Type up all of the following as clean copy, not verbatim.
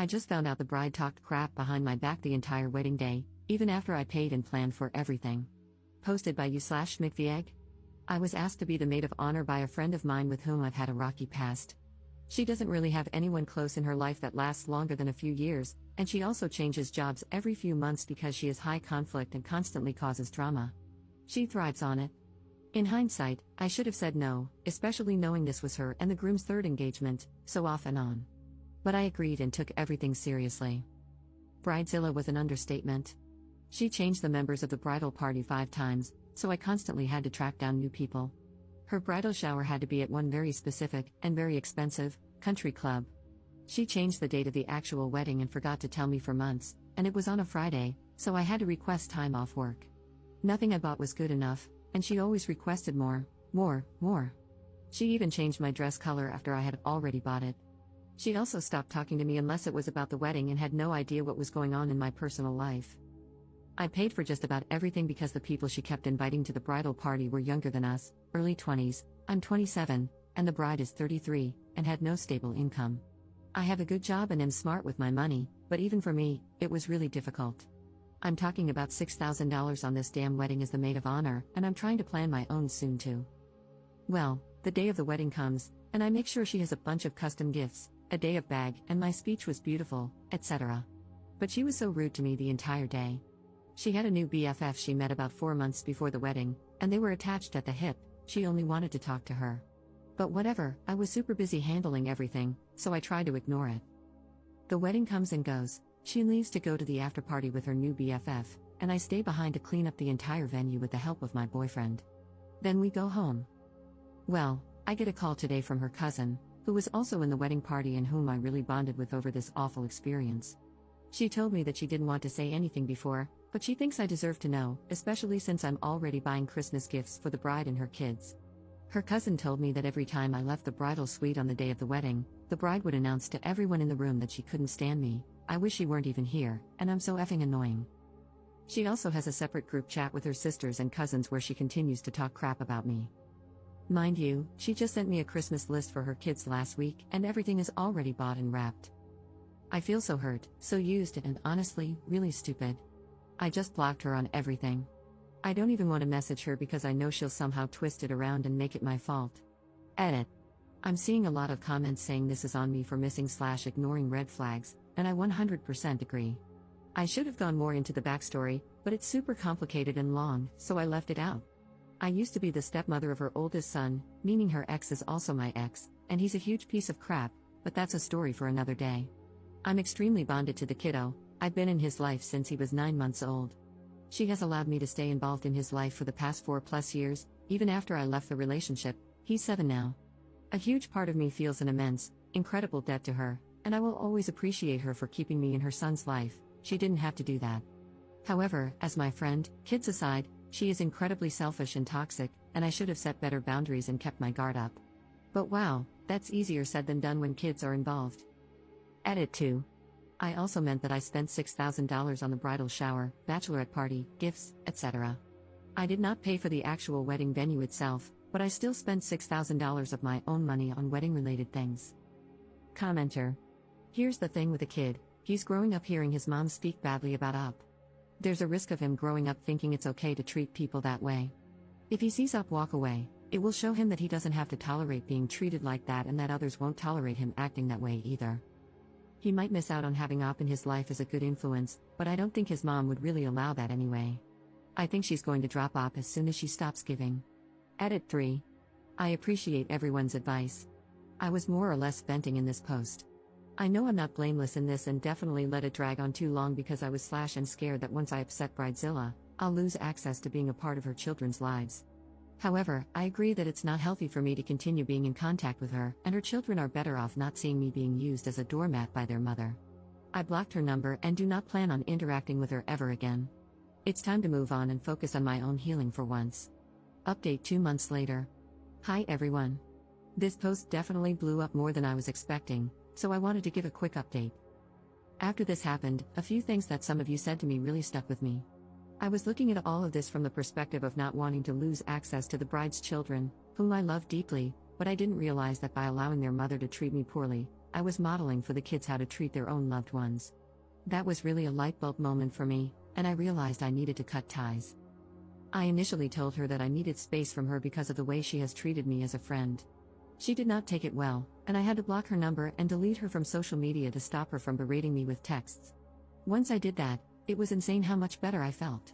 I just found out the bride talked crap behind my back the entire wedding day, even after I paid and planned for everything. Posted by you/Schmickvieg. I was asked to be the maid of honor by a friend of mine with whom I've had a rocky past. She doesn't really have anyone close in her life that lasts longer than a few years, and she also changes jobs every few months because she is high conflict and constantly causes drama. She thrives on it. In hindsight, I should have said no, especially knowing this was her and the groom's third engagement, so off and on. But I agreed and took everything seriously. Bridezilla was an understatement. She changed the members of the bridal party 5 times, so I constantly had to track down new people. Her bridal shower had to be at one very specific, and very expensive, country club. She changed the date of the actual wedding and forgot to tell me for months, and it was on a Friday, so I had to request time off work. Nothing I bought was good enough, and she always requested more. She even changed my dress color after I had already bought it. She also stopped talking to me unless it was about the wedding and had no idea what was going on in my personal life. I paid for just about everything because the people she kept inviting to the bridal party were younger than us, early 20s, I'm 27, and the bride is 33, and had no stable income. I have a good job and am smart with my money, but even for me, it was really difficult. I'm talking about $6,000 on this damn wedding as the maid of honor, and I'm trying to plan my own soon too. Well, the day of the wedding comes, and I make sure she has a bunch of custom gifts, a day of bag, and my speech was beautiful, etc. But she was so rude to me the entire day. She had a new BFF she met about 4 months before the wedding, and they were attached at the hip. She only wanted to talk to her. But whatever, I was super busy handling everything, so I tried to ignore it. The wedding comes and goes. She leaves to go to the after party with her new BFF, and I stay behind to clean up the entire venue with the help of my boyfriend. Then we go home. Well, I get a call today from her cousin, who was also in the wedding party and whom I really bonded with over this awful experience. She told me that she didn't want to say anything before, but she thinks I deserve to know, especially since I'm already buying Christmas gifts for the bride and her kids. Her cousin told me that every time I left the bridal suite on the day of the wedding, the bride would announce to everyone in the room that she couldn't stand me. I wish she weren't even here, and I'm so effing annoying. She also has a separate group chat with her sisters and cousins where she continues to talk crap about me. Mind you, she just sent me a Christmas list for her kids last week, and everything is already bought and wrapped. I feel so hurt, so used, and honestly, really stupid. I just blocked her on everything. I don't even want to message her because I know she'll somehow twist it around and make it my fault. Edit. I'm seeing a lot of comments saying this is on me for missing/ignoring red flags, and I 100% agree. I should have gone more into the backstory, but it's super complicated and long, so I left it out. I used to be the stepmother of her oldest son, meaning her ex is also my ex, and he's a huge piece of crap, but that's a story for another day. I'm extremely bonded to the kiddo. I've been in his life since he was 9 months old. She has allowed me to stay involved in his life for the past 4+ years, even after I left the relationship. He's 7 now. A huge part of me feels an immense, incredible debt to her, and I will always appreciate her for keeping me in her son's life. She didn't have to do that. However, as my friend, kids aside, she is incredibly selfish and toxic, and I should have set better boundaries and kept my guard up. But wow, that's easier said than done when kids are involved. Edit 2. I also meant that I spent $6,000 on the bridal shower, bachelorette party, gifts, etc. I did not pay for the actual wedding venue itself, but I still spent $6,000 of my own money on wedding-related things. Commenter. Here's the thing with a kid, he's growing up hearing his mom speak badly about Up. There's a risk of him growing up thinking it's okay to treat people that way. If he sees Up walk away, it will show him that he doesn't have to tolerate being treated like that and that others won't tolerate him acting that way either. He might miss out on having Up in his life as a good influence, but I don't think his mom would really allow that anyway. I think she's going to drop Up as soon as she stops giving. Edit 3. I appreciate everyone's advice. I was more or less venting in this post. I know I'm not blameless in this and definitely let it drag on too long because I was / scared that once I upset Bridezilla, I'll lose access to being a part of her children's lives. However, I agree that it's not healthy for me to continue being in contact with her, and her children are better off not seeing me being used as a doormat by their mother. I blocked her number and do not plan on interacting with her ever again. It's time to move on and focus on my own healing for once. Update 2 months later. Hi everyone. This post definitely blew up more than I was expecting, so I wanted to give a quick update. After this happened, a few things that some of you said to me really stuck with me. I was looking at all of this from the perspective of not wanting to lose access to the bride's children, whom I love deeply, but I didn't realize that by allowing their mother to treat me poorly, I was modeling for the kids how to treat their own loved ones. That was really a light bulb moment for me, and I realized I needed to cut ties. I initially told her that I needed space from her because of the way she has treated me as a friend. She did not take it well, and I had to block her number and delete her from social media to stop her from berating me with texts. Once I did that, it was insane how much better I felt.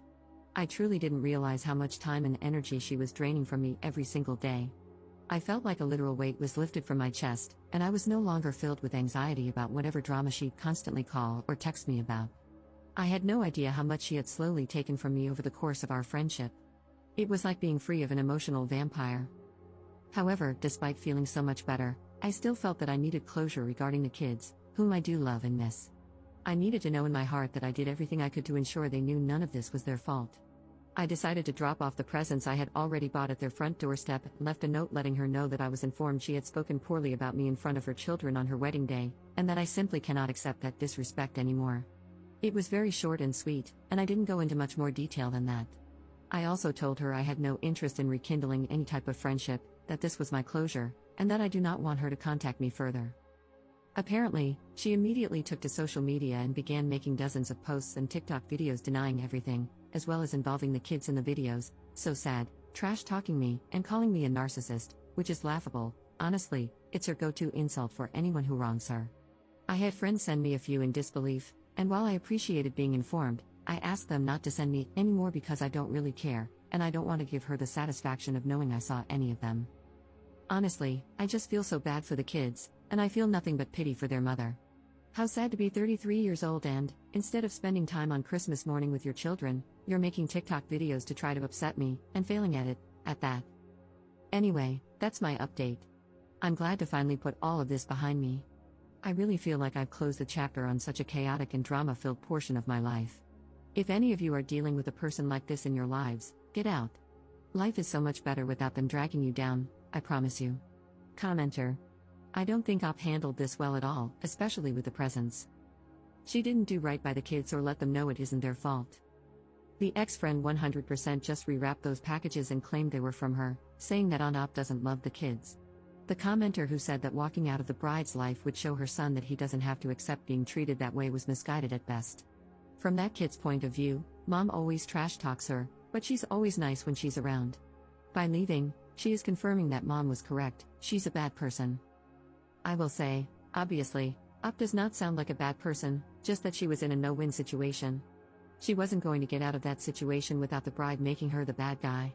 I truly didn't realize how much time and energy she was draining from me every single day. I felt like a literal weight was lifted from my chest, and I was no longer filled with anxiety about whatever drama she'd constantly call or text me about. I had no idea how much she had slowly taken from me over the course of our friendship. It was like being free of an emotional vampire. However, despite feeling so much better, I still felt that I needed closure regarding the kids, whom I do love and miss. I needed to know in my heart that I did everything I could to ensure they knew none of this was their fault. I decided to drop off the presents I had already bought at their front doorstep and left a note letting her know that I was informed she had spoken poorly about me in front of her children on her wedding day, and that I simply cannot accept that disrespect anymore. It was very short and sweet, and I didn't go into much more detail than that. I also told her I had no interest in rekindling any type of friendship, that this was my closure, and that I do not want her to contact me further. Apparently, she immediately took to social media and began making dozens of posts and TikTok videos denying everything, as well as involving the kids in the videos, so sad, trash-talking me, and calling me a narcissist, which is laughable. Honestly, it's her go-to insult for anyone who wrongs her. I had friends send me a few in disbelief, and while I appreciated being informed, I asked them not to send me any more because I don't really care, and I don't want to give her the satisfaction of knowing I saw any of them. Honestly, I just feel so bad for the kids, and I feel nothing but pity for their mother. How sad to be 33 years old and, instead of spending time on Christmas morning with your children, you're making TikTok videos to try to upset me, and failing at it, at that. Anyway, that's my update. I'm glad to finally put all of this behind me. I really feel like I've closed the chapter on such a chaotic and drama-filled portion of my life. If any of you are dealing with a person like this in your lives, get out. Life is so much better without them dragging you down, I promise you. Commenter. I don't think Op handled this well at all, especially with the presents. She didn't do right by the kids or let them know it isn't their fault. The ex-friend 100% just rewrapped those packages and claimed they were from her, saying that Aunt Op doesn't love the kids. The commenter who said that walking out of the bride's life would show her son that he doesn't have to accept being treated that way was misguided at best. From that kid's point of view, mom always trash talks her, but she's always nice when she's around. By leaving, she is confirming that mom was correct, she's a bad person. I will say, obviously, Op does not sound like a bad person, just that she was in a no-win situation. She wasn't going to get out of that situation without the bride making her the bad guy.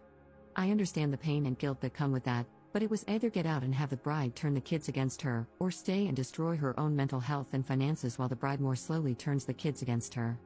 I understand the pain and guilt that come with that, but it was either get out and have the bride turn the kids against her, or stay and destroy her own mental health and finances while the bride more slowly turns the kids against her.